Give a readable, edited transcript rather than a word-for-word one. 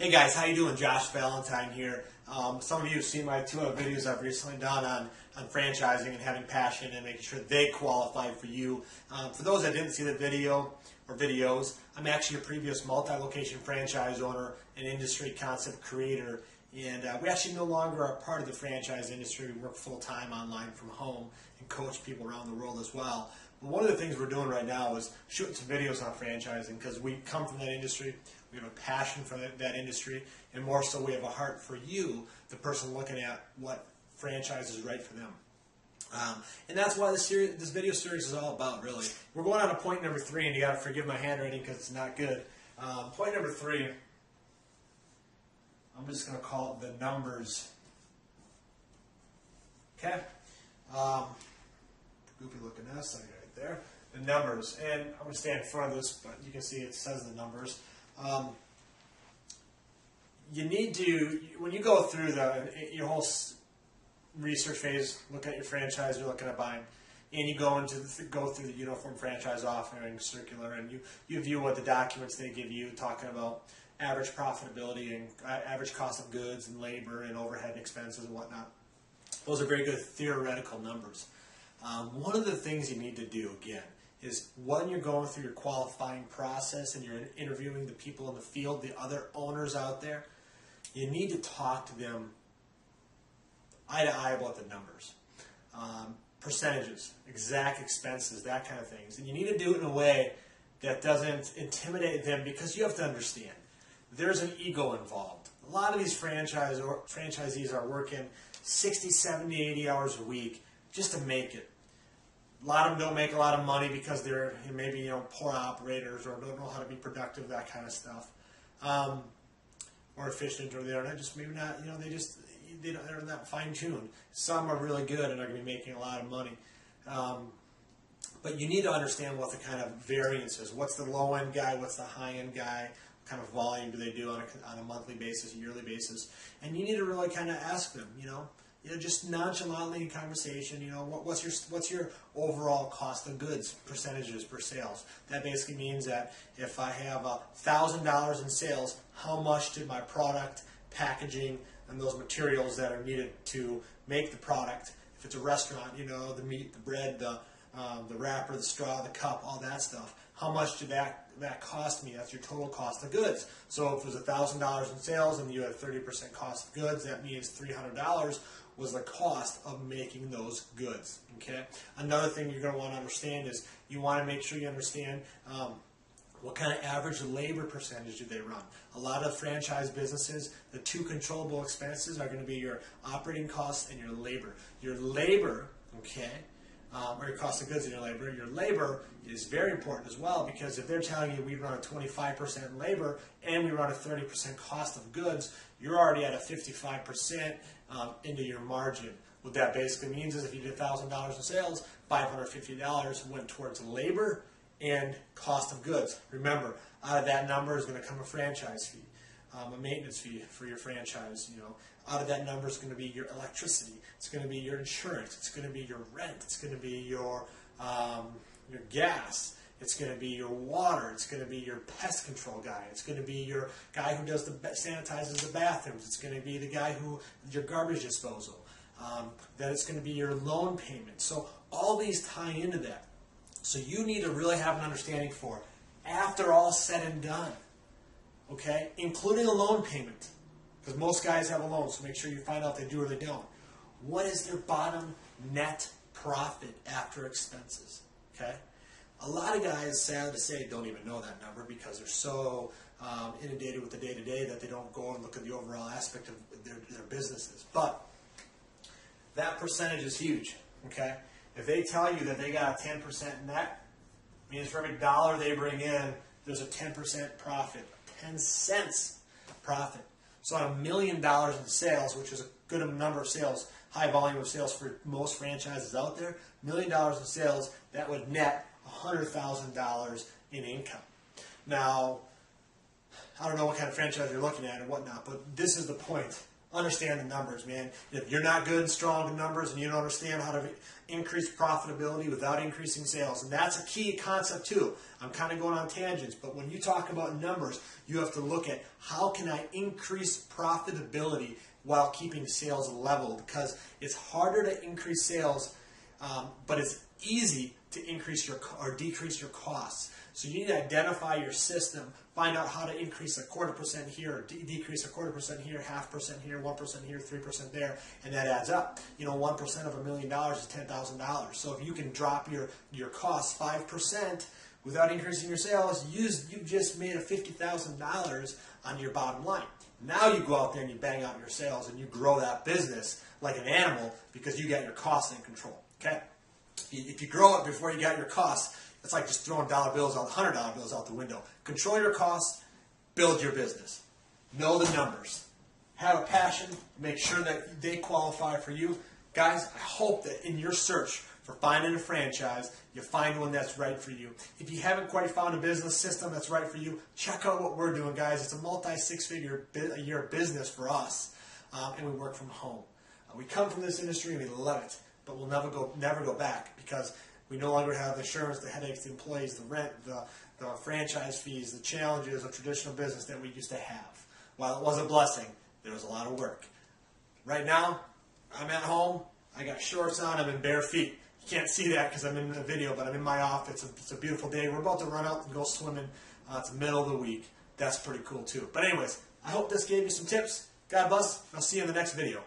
Hey guys, how you doing? Josh Valentine here. Some of you have seen my 2 other videos I've recently done on franchising and having passion and making sure they qualify for you. For those that didn't see the video or videos, I'm actually a previous multi-location franchise owner and industry concept creator. And we actually no longer are part of the franchise industry. We work full-time online from home and coach people around the world as well. But one of the things we're doing right now is shooting some videos on franchising because we come from that industry. We have a passion for that industry, and more so we have a heart for you, the person looking at what franchise is right for them. And that's why this video series is all about, really. We're going on to point number 3, and you got to forgive my handwriting because it's not good. Point number 3, I'm just going to call it the numbers. Okay? Goofy looking S right there. The numbers. And I'm going to stand in front of this, but you can see it says the numbers. You need to, when you go through your whole research phase, look at your franchise you're looking at buying, and you go through the uniform franchise offering circular, and you view what the documents they give you, talking about average profitability and average cost of goods and labor and overhead expenses and whatnot. Those are very good theoretical numbers. One of the things you need to do, again, is when you're going through your qualifying process and you're interviewing the people in the field, the other owners out there, you need to talk to them eye to eye about the numbers. Percentages, exact expenses, that kind of things. And you need to do it in a way that doesn't intimidate them, because you have to understand, there's an ego involved. A lot of these franchisees are working 60, 70, 80 hours a week just to make it. A lot of them don't make a lot of money because they're maybe poor operators or don't know how to be productive, that kind of stuff, or efficient, or they're just maybe not. They're not fine tuned. Some are really good and are going to be making a lot of money, but you need to understand what the kind of variance is. What's the low end guy? What's the high end guy? What kind of volume do they do on a monthly basis, a yearly basis? And you need to really kind of ask them. Just nonchalantly in conversation, what's your overall cost of goods, percentages per sales? That basically means that if I have $1,000 in sales, how much did my product, packaging, and those materials that are needed to make the product, if it's a restaurant, the meat, the bread, the wrapper, the straw, the cup, all that stuff, how much did that cost me? That's your total cost of goods. So if it was $1,000 in sales and you had 30% cost of goods, that means $300 was the cost of making those goods. Okay. Another thing you're going to want to understand is you want to make sure you understand what kind of average labor percentage do they run. A lot of franchise businesses, the 2 controllable expenses are going to be your operating costs and your labor. Your labor, okay, or your cost of goods and your labor is very important as well, because if they're telling you we run a 25% labor and we run a 30% cost of goods, you're already at a 55% into your margin. What that basically means is if you did $1,000 in sales, $550 went towards labor and cost of goods. Remember, out of that number is going to come a franchise fee, a maintenance fee for your franchise. Out of that number is going to be your electricity. It's going to be your insurance. It's going to be your rent. It's going to be your gas. It's going to be your water. It's going to be your pest control guy. It's going to be your guy who does sanitizes the bathrooms. It's going to be the guy who your garbage disposal. Then it's going to be your loan payment. So all these tie into that. So you need to really have an understanding for, after all said and done, okay, including a loan payment, because most guys have a loan, so make sure you find out if they do or they don't. What is their bottom net profit after expenses? Okay, a lot of guys, sad to say, don't even know that number because they're so inundated with the day-to-day that they don't go and look at the overall aspect of their businesses. But that percentage is huge. Okay. If they tell you that they got a 10% net, means for every dollar they bring in, there's a 10% profit, 10 cents profit. So on $1 million in sales, which is a good number of sales, high volume of sales for most franchises out there, $1 million in sales, that would net $100,000 in income. Now, I don't know what kind of franchise you're looking at and whatnot, but this is the point. understand the numbers, man. If you're not good and strong in numbers and you don't understand how to increase profitability without increasing sales, and that's a key concept too. I'm kind of going on tangents, but when you talk about numbers, you have to look at how can I increase profitability while keeping sales level, because it's harder to increase sales, but it's easy to increase your or decrease your costs. So you need to identify your system, find out how to increase 1/4% here, or decrease 1/4% here, 0.5% here, 1% here, 3% there, and that adds up. 1% of $1 million is $10,000. So if you can drop your costs 5% without increasing your sales, you've just made a $50,000 on your bottom line. Now you go out there and you bang out your sales and you grow that business like an animal because you got your costs in control. Okay? If you grow it before you got your costs, it's like just throwing $100 bills out the window. Control your costs, build your business. Know the numbers. Have a passion, make sure that they qualify for you. Guys, I hope that in your search for finding a franchise, you find one that's right for you. If you haven't quite found a business system that's right for you, check out what we're doing, guys. It's a multi-six-figure a year business for us, and we work from home. We come from this industry and we love it, but we'll never go back because we no longer have the insurance, the headaches, the employees, the rent, the franchise fees, the challenges of traditional business that we used to have. While it was a blessing, there was a lot of work. Right now, I'm at home. I got shorts on. I'm in bare feet. You can't see that because I'm in the video, but I'm in my office. It's a beautiful day. We're about to run out and go swimming. It's the middle of the week. That's pretty cool too. But anyways, I hope this gave you some tips. God bless. I'll see you in the next video.